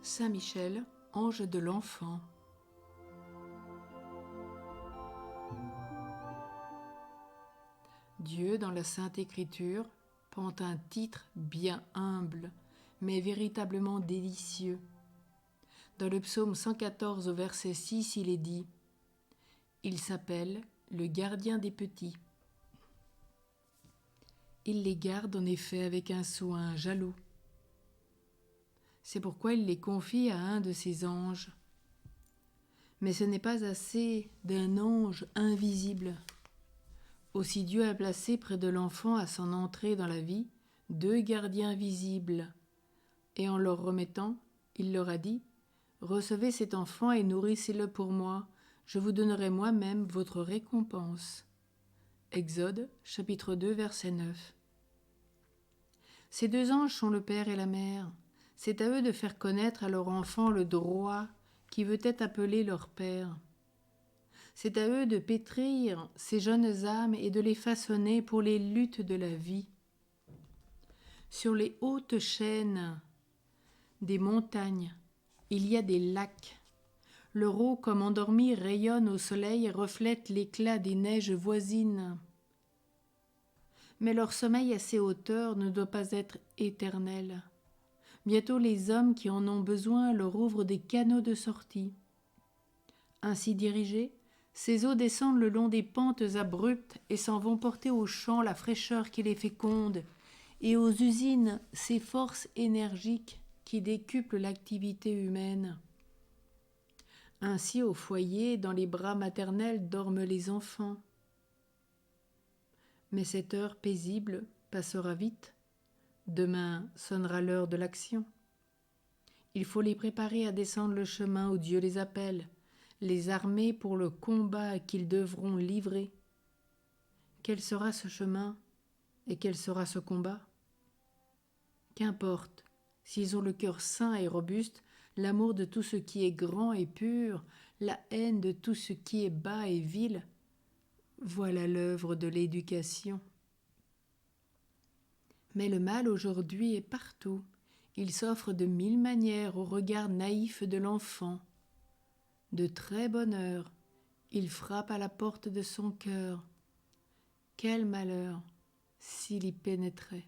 Saint Michel, ange de l'enfant. Dieu, dans la Sainte Écriture, prend un titre bien humble, mais véritablement délicieux. Dans le psaume 114 au verset 6, il est dit « Il s'appelle le gardien des petits ». Il les garde en effet avec un soin jaloux. C'est pourquoi il les confie à un de ses anges. Mais ce n'est pas assez d'un ange invisible. Aussi Dieu a placé près de l'enfant à son entrée dans la vie 2 gardiens visibles. Et en leur remettant, il leur a dit « Recevez cet enfant et nourrissez-le pour moi, je vous donnerai moi-même votre récompense. » Exode, chapitre 2, verset 9. Ces 2 anges sont le père et la mère. C'est à eux de faire connaître à leur enfant le droit qui veut être appelé leur père. C'est à eux de pétrir ces jeunes âmes et de les façonner pour les luttes de la vie. Sur les hautes chaînes des montagnes, il y a des lacs. Leur eau, comme endormie, rayonne au soleil et reflète l'éclat des neiges voisines. Mais leur sommeil à ces hauteurs ne doit pas être éternel. Bientôt les hommes qui en ont besoin leur ouvrent des canaux de sortie. Ainsi dirigés, ces eaux descendent le long des pentes abruptes et s'en vont porter aux champs la fraîcheur qui les féconde, et aux usines ces forces énergiques qui décuplent l'activité humaine. Ainsi au foyer, dans les bras maternels, dorment les enfants. Mais cette heure paisible passera vite. Demain sonnera l'heure de l'action. Il faut les préparer à descendre le chemin où Dieu les appelle, les armer pour le combat qu'ils devront livrer. Quel sera ce chemin et quel sera ce combat? Qu'importe, s'ils ont le cœur sain et robuste, l'amour de tout ce qui est grand et pur, la haine de tout ce qui est bas et vil, voilà l'œuvre de l'éducation. Mais le mal aujourd'hui est partout. Il s'offre de 1000 manières au regard naïf de l'enfant. De très bonne heure, il frappe à la porte de son cœur. Quel malheur s'il y pénétrait!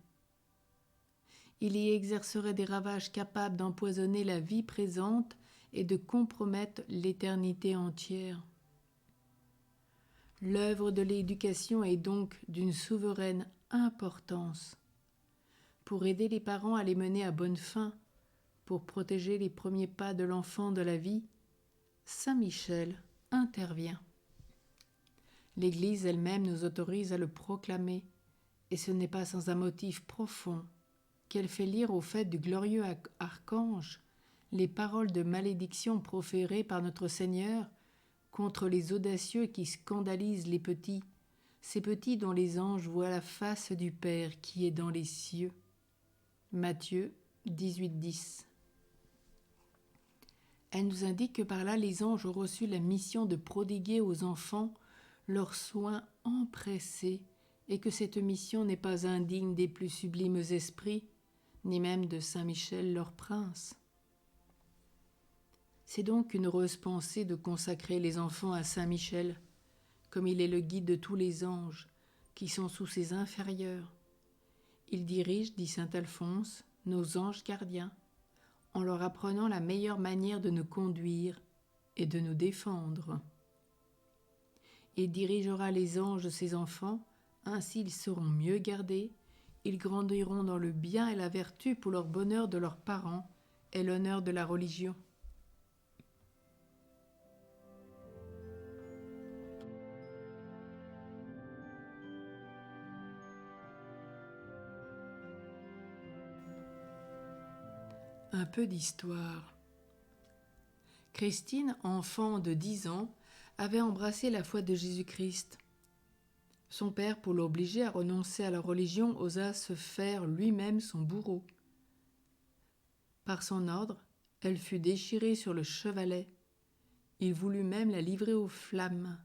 Il y exercerait des ravages capables d'empoisonner la vie présente et de compromettre l'éternité entière. L'œuvre de l'éducation est donc d'une souveraine importance. Pour aider les parents à les mener à bonne fin, pour protéger les premiers pas de l'enfant de la vie, Saint Michel intervient. L'Église elle-même nous autorise à le proclamer, et ce n'est pas sans un motif profond qu'elle fait lire au fait du glorieux archange les paroles de malédiction proférées par notre Seigneur contre les audacieux qui scandalisent les petits, ces petits dont les anges voient la face du Père qui est dans les cieux. Matthieu 18,10. Elle nous indique que par là les anges ont reçu la mission de prodiguer aux enfants leurs soins empressés et que cette mission n'est pas indigne des plus sublimes esprits, ni même de Saint Michel leur prince. C'est donc une heureuse pensée de consacrer les enfants à Saint Michel, comme il est le guide de tous les anges qui sont sous ses inférieurs. Il dirige, dit saint Alphonse, nos anges gardiens, en leur apprenant la meilleure manière de nous conduire et de nous défendre. Il dirigera les anges, ses enfants, ainsi ils seront mieux gardés, ils grandiront dans le bien et la vertu pour leur bonheur de leurs parents et l'honneur de la religion. Un peu d'histoire. Christine, enfant de 10 ans, avait embrassé la foi de Jésus-Christ. Son père, pour l'obliger à renoncer à la religion, osa se faire lui-même son bourreau. Par son ordre, elle fut déchirée sur le chevalet. Il voulut même la livrer aux flammes.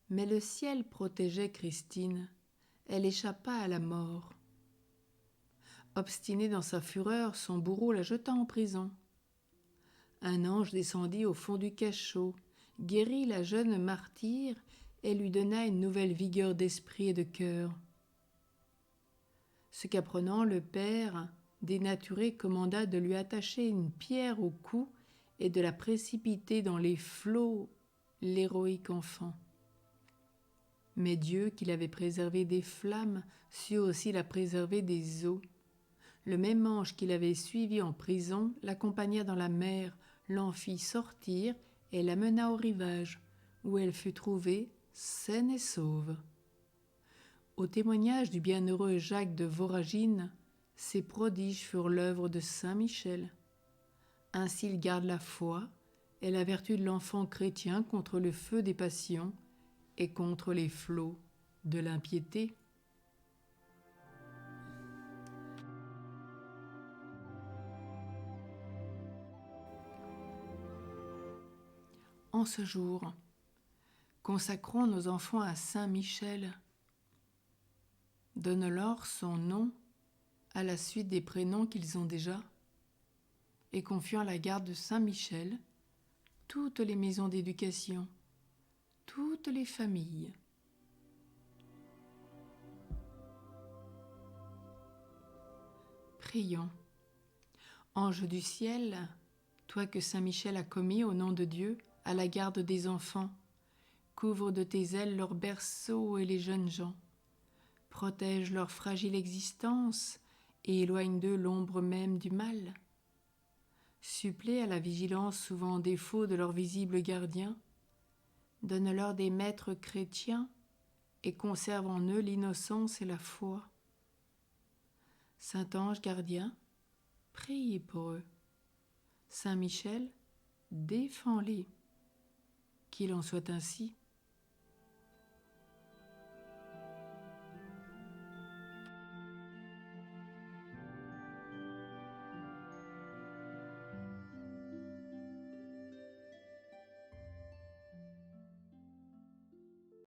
Mais le ciel protégeait Christine. Elle échappa à la mort. Obstiné dans sa fureur, son bourreau la jeta en prison. un ange descendit au fond du cachot, guérit la jeune martyre et lui donna une nouvelle vigueur d'esprit et de cœur. Ce qu'apprenant, le père, dénaturé, commanda de lui attacher une pierre au cou et de la précipiter dans les flots l'héroïque enfant. Mais Dieu, qui l'avait préservé des flammes, sut aussi la préserver des eaux. Le même ange qui l'avait suivi en prison l'accompagna dans la mer, l'en fit sortir et l'amena au rivage, où elle fut trouvée saine et sauve. Au témoignage du bienheureux Jacques de Voragine, ces prodiges furent l'œuvre de saint Michel. Ainsi il garde la foi et la vertu de l'enfant chrétien contre le feu des passions et contre les flots de l'impiété. En ce jour, consacrons nos enfants à saint Michel. Donne-leur son nom à la suite des prénoms qu'ils ont déjà, et confiant à la garde de saint Michel toutes les maisons d'éducation, toutes les familles. Prions. Ange du ciel, toi que saint Michel a commis au nom de Dieu à la garde des enfants, couvre de tes ailes leurs berceaux et les jeunes gens. Protège leur fragile existence et éloigne d'eux l'ombre même du mal. Supplée à la vigilance souvent en défaut de leurs visibles gardiens, donne-leur des maîtres chrétiens et conserve en eux l'innocence et la foi. Saint ange gardien, priez pour eux. Saint Michel, défends-les. Qu'il en soit ainsi.